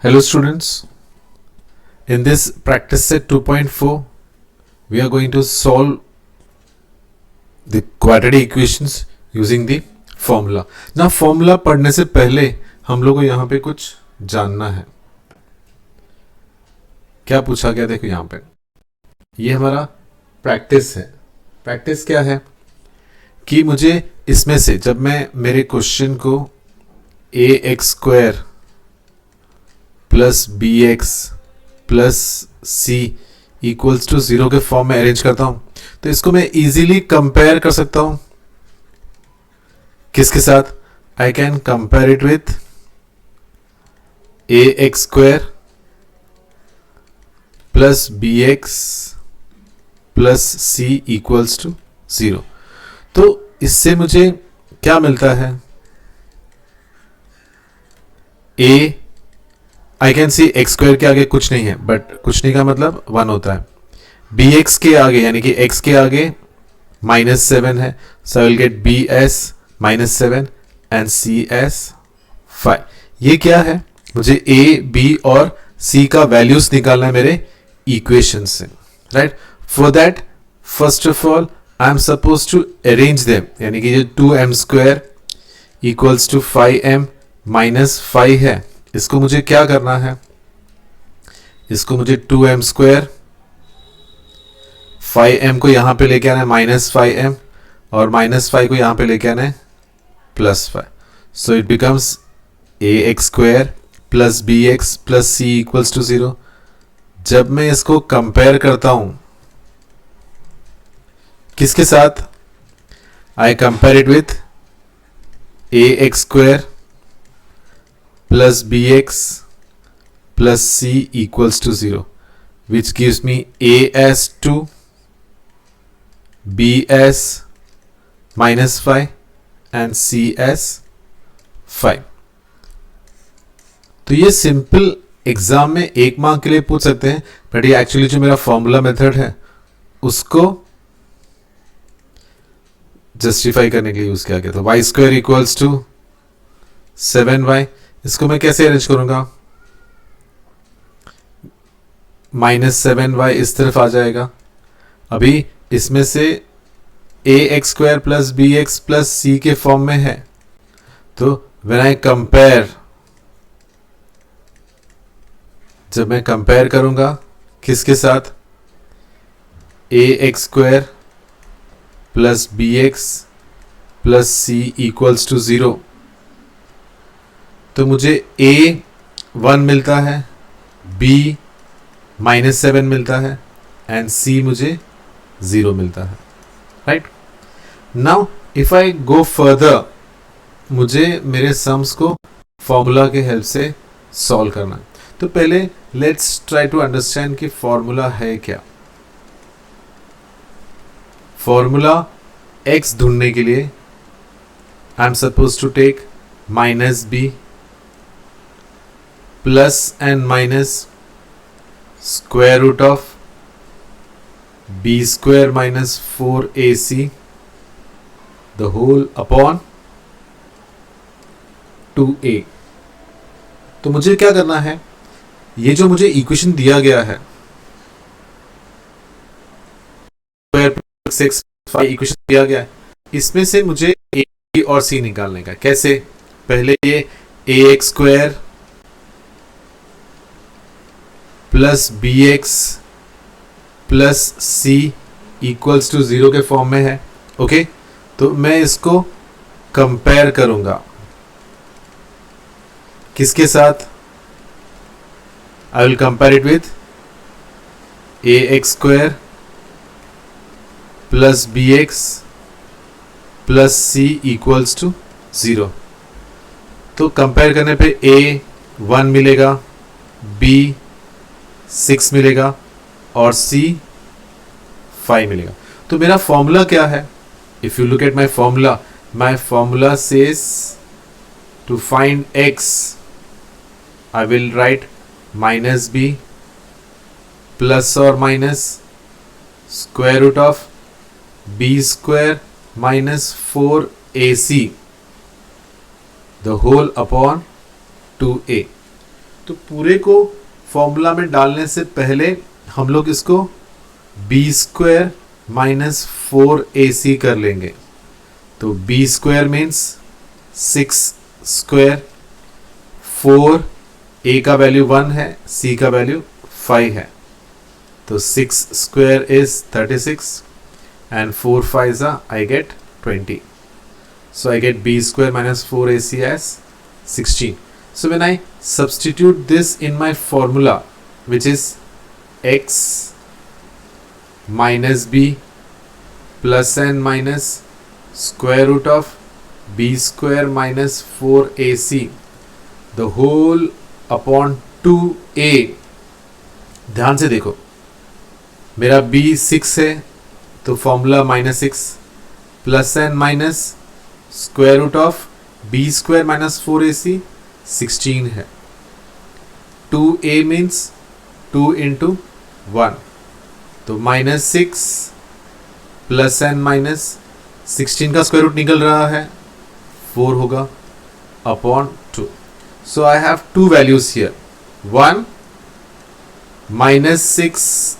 Hello students, in this practice set 2.4 we are going to solve the quadratic equations using the formula. Now formula पढ़ने से पहले हम लोग को यहाँ पे कुछ जानना है. क्या पूछा गया देखो यहाँ पे, ये हमारा प्रैक्टिस है. प्रैक्टिस क्या है कि मुझे इसमें से जब मैं मेरे क्वेश्चन को a x square plus b x plus c equals to 0 के फॉर्म में अरेंज करता हूं तो इसको मैं इजीली कंपेयर कर सकता हूं. किसके साथ? I can compare it with a x square plus b x plus c equals to 0. तो इससे मुझे क्या मिलता है? A I can see x square के आगे कुछ नहीं है, बट कुछ नहीं का मतलब 1 होता है. बी एक्स के आगे यानी कि एक्स के आगे -7 है, so I will get b as -7 and c as 5. ये क्या है? मुझे ए बी और सी का वैल्यूज निकालना है मेरे इक्वेशन से, right? For that first of all I am suppose to arrange them, यानी कि ये 2m square equals to 5m -5 है. इसको मुझे क्या करना है? इसको मुझे 2m स्क्वायर 5m को यहां पे लेके आना है -5m और -5 को यहां पे लेके आना है +5. So it becomes a x square plus b x plus c equals to 0. जब मैं इसको कंपेयर करता हूं किसके साथ? I compare it with a x square plus bx plus c equals to 0, which gives me a as 2, b as -5 and c as 5. तो ये simple exam में 1 मार्क के लिए पूछ सकते हैं, बट ये एक्चुअली जो मेरा फॉर्मूला मेथड है उसको जस्टिफाई करने के लिए यूज किया गया. तो y square equals to 7y. इसको मैं कैसे अरेंज करूंगा? -7y इस तरफ आ जाएगा. अभी इसमें से a x square plus b x plus c के फॉर्म में है, तो व्हेन आई कंपेयर, जब मैं कंपेयर करूंगा किसके साथ? A x square plus b x plus c equals to 0, तो मुझे a 1 मिलता है, b -7 मिलता है एंड c मुझे 0 मिलता है, right? Now if I go further, मुझे मेरे सम्स को फॉर्मूला के हेल्प से सॉल्व करना है. तो पहले लेट्स ट्राई टू अंडरस्टैंड कि फॉर्मूला है क्या. फॉर्मूला x ढूंढने के लिए I am suppose to take -b plus and minus square root of b square minus 4ac the whole upon 2a. तो मुझे क्या करना है? ये जो मुझे इक्वेशन दिया गया है इक्वेशन दिया गया है, इसमें से मुझे a और c निकालने का. कैसे? पहले ये a x square plus b x plus c equals to 0 के फॉर्म में है. ओके, तो मैं इसको कंपेयर करूंगा किसके साथ? I will compare it with a x square plus b x plus c equals to 0. तो कंपेयर करने पे a 1 मिलेगा, b 6 मिलेगा और c 5 मिलेगा. तो मेरा फॉर्मूला क्या है? If you look at my formula says to find x I will write -b plus और minus square root of b square minus 4ac the whole upon 2a. तो पूरे को फॉर्मूला में डालने से पहले हम लोग इसको बी स्क्वायर माइनस 4ac कर लेंगे। तो b square means 6 square, 4 a का वैल्यू 1 है, c का वैल्यू 5 है, तो 6 square is 36 and 4 5s are I get 20. So I get b square minus 4ac as 16. So when I substitute this in my formula, which is x minus b plus and minus square root of b square minus 4ac the whole upon 2a, ध्यान से देखो मेरा b 6 है तो formula -6 plus and minus square root of b square minus 4ac 16 है। 2a means 2 into 1, तो -6 plus and minus 16 का square root निकल रहा है 4 होगा upon 2। So I have to values here, one -6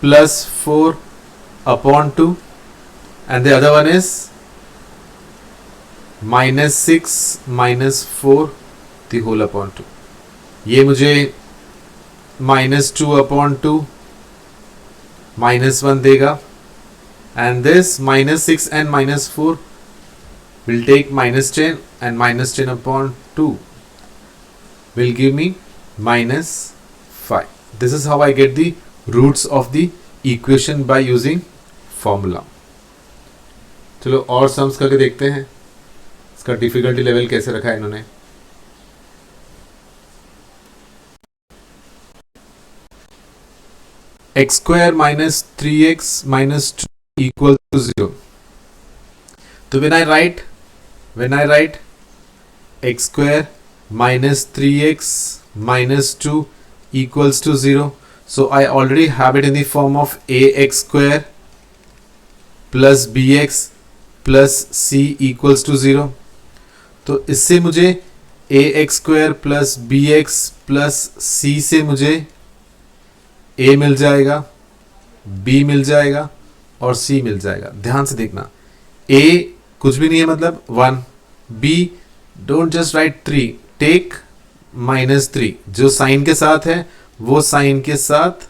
plus 4 upon 2 and the other one is -6 minus 4 the whole upon 2। ये मुझे -2 upon 2 -1 देगा and this -6 and -4 will take -10 and -10 upon 2 will give me -5। This is how I get the roots of the equation by using formula। चलो और sums करके देखते हैं इसका difficulty level कैसे रखा है इन्होंने। x square minus 3x minus 2 equal to 0। तो when I write x square minus 3x minus 2 equals to 0, so I already have it in the form of ax square plus bx plus c equals to 0। तो इससे मुझे ax square plus bx plus c से मुझे a मिल जाएगा, b मिल जाएगा और c मिल जाएगा। ध्यान से देखना, a कुछ भी नहीं है मतलब 1, b don't just write 3, take -3, जो साइन के साथ है वो साइन के साथ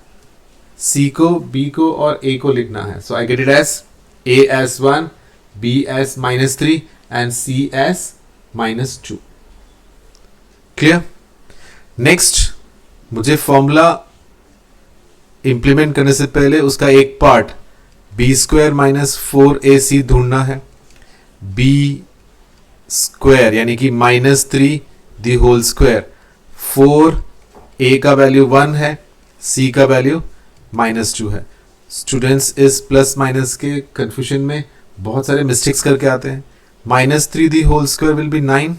c को, b को और a को लिखना है। So I get it as a as 1, b as -3 and c as -2। Clear? Next मुझे फॉर्मूला इंप्लीमेंट करने से पहले उसका एक part b square minus 4ac ढूंढना है। b स्क्वायर यानी कि -3 दी होल स्क्वायर, 4 a का वैल्यू 1 है, c का वैल्यू -2 है। स्टूडेंट्स इस प्लस माइनस के कंफ्यूजन में बहुत सारे मिस्टेक्स करके आते हैं। -3 the whole square will be 9,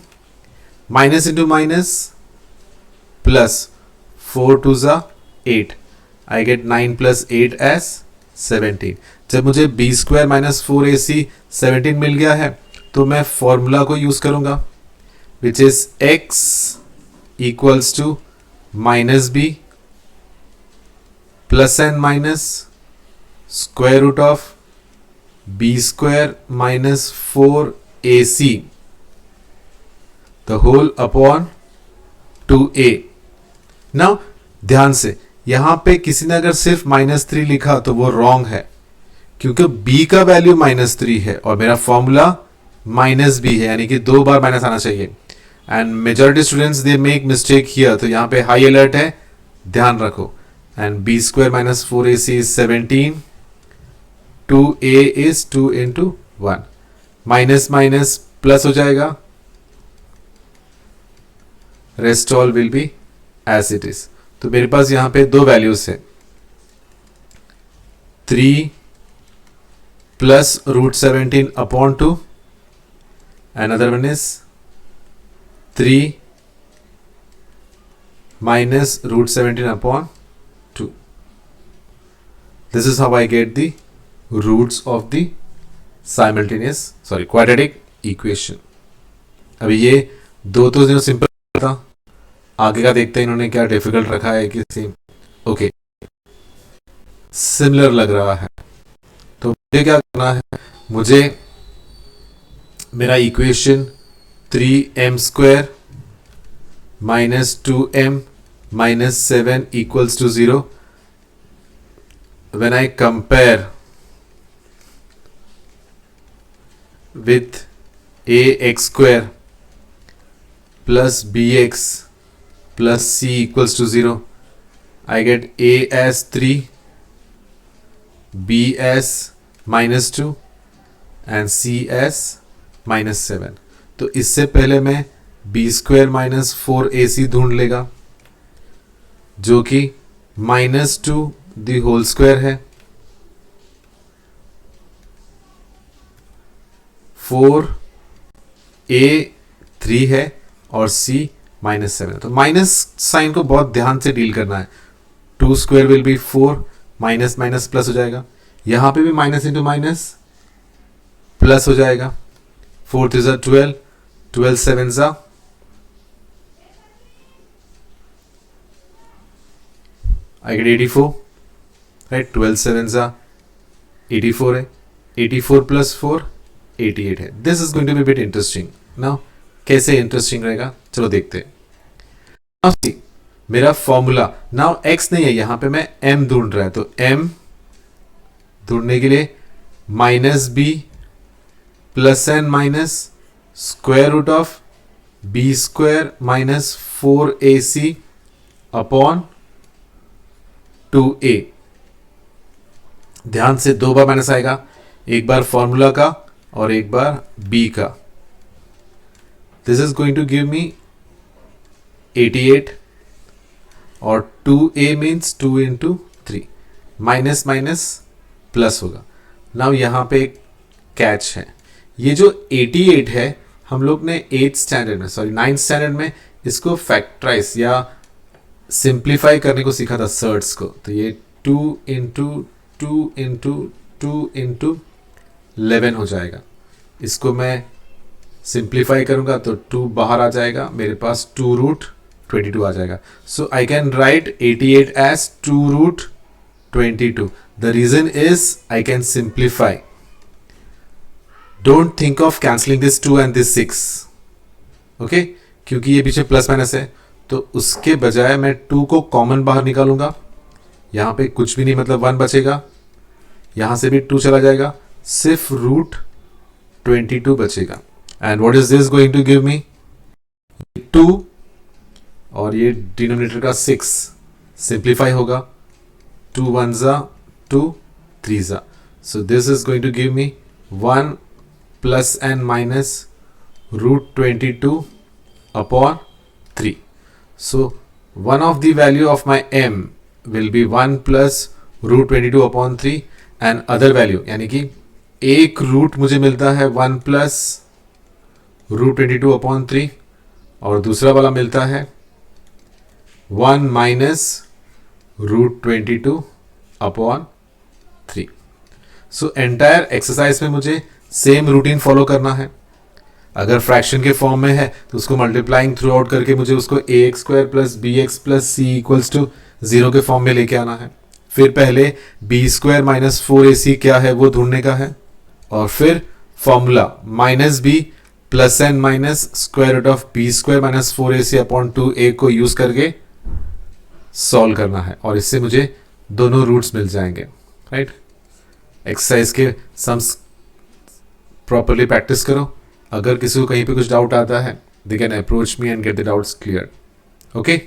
minus into minus plus 4 2 ज़ा 8, आई गेट 9 प्लस 8 एज 17। जब मुझे b स्क्वायर माइनस 4ac 17 मिल गया है तो मैं फॉर्मूला को यूज करूंगा, which is x equals to -b plus and minus square root of b square minus 4ac the whole upon 2a। Now ध्यान से, यहां पे किसी ने अगर सिर्फ -3 लिखा तो वो रॉन्ग है, क्योंकि b का वैल्यू -3 है और मेरा फॉर्मूला -b है, यानी कि 2 बार माइनस आना चाहिए। And majority students they make mistake here, तो यहाँ पे हाई अलर्ट है, ध्यान रखो। And b square minus 4ac is 17, 2a is 2 into 1, minus minus plus हो जाएगा, rest all will be as it is. तो मेरे पास यहाँ पे दो वैल्यूज है, 3 plus √17 upon 2, another one is 3 minus √17 upon 2। This is how I get the roots of the quadratic equation। अभी ये दो तो सिंपल था, आगे का देखते हैं इन्होंने क्या डिफिकल्ट रखा है किसी। ओके, सिमिलर लग रहा है। तो मुझे क्या करना है, मुझे मेरा equation 3m² -2m -7 equals to 0 when I compare with ax² plus bx plus c equals to 0, I get a as 3, b as -2 and c as -7। तो इससे पहले मैं b² -4ac ढूंढ लेगा जो कि -2 द होल स्क्वायर है, 4 a 3 है और c -7 है। तो माइनस साइन को बहुत ध्यान से डील करना है। 2² will be 4, minus minus plus हो जाएगा, यहां पे भी माइनस इंटू माइनस प्लस हो जाएगा। 4 3 12, 12 7 I get 84, right? 12 7 84 है, 84 plus 4 88 है। This is going to be a bit interesting. Now कैसे इंटरेस्टिंग रहेगा, चलो देखते हैं। Now see, मेरा फॉर्मूला नाउ x नहीं है, यहां पे मैं m ढूंढ रहा है, तो m ढूंढने के लिए -b plus n minus square root of b² -4ac upon 2a। ध्यान से 2 बार माइनस आएगा, एक बार फॉर्मूला का और एक बार b का। This is going to give me 88 और 2a means 2 into 3, minus minus plus होगा। नाउ यहां पे एक कैच है, ये जो 88 है हम लोग ने 9th स्टैंडर्ड में इसको फैक्टराइज या सिंप्लीफाई करने को सीखा था सर्ट्स को। तो ये 2 इंटू 2 इंटू 2 इंटू 11 हो जाएगा। इसको मैं सिंप्लीफाई करूंगा तो 2 बाहर आ जाएगा, मेरे पास 2 रूट 22 आ जाएगा। So I can write 88 as 2 root 22। The reason is I can simplify. Don't think of cancelling this 2 and this 6, okay, क्योंकि ये पीछे प्लस माइनस है। तो उसके बजाय मैं 2 को कॉमन बाहर निकालूंगा, यहां पे कुछ भी नहीं, मतलब 1 बचेगा, यहां से भी 2 चला जाएगा, सिर्फ रूट 22 बचेगा। And what is this going to give me, 2 और ये डिनोमिनेटर का 6 सिंप्लीफाई होगा, 2 1 2 3 so this is going to give me 1 plus n minus root 22 upon 3। So one of the value of my m will be 1 plus root 22 upon 3 and other value, यानी कि एक root मुझे मिलता है 1 plus root 22 upon 3 और दूसरा वाला मिलता है 1 minus root 22 upon 3। So entire exercise में मुझे सेम रूटीन फॉलो करना है। अगर फ्रैक्शन के फॉर्म में है तो उसको मल्टीप्लाइंग थ्रू आउट करके मुझे उसको ax² plus bx plus c equals to 0 के फॉर्म में लेके आना है। फिर पहले b² -4ac क्या है वो ढूंढने का है, और फिर formula -b plus n minus square root of b² -4ac upon 2a को यूज करके सॉल्व करना है, और इससे मुझे दोनों रूट्स मिल जाएंगे, राइट। एक्सरसाइज के सम्स प्रॉपरली प्रैक्टिस करो। अगर किसी को कहीं पे कुछ डाउट आता है, they can approach me and get the doubts clear, okay.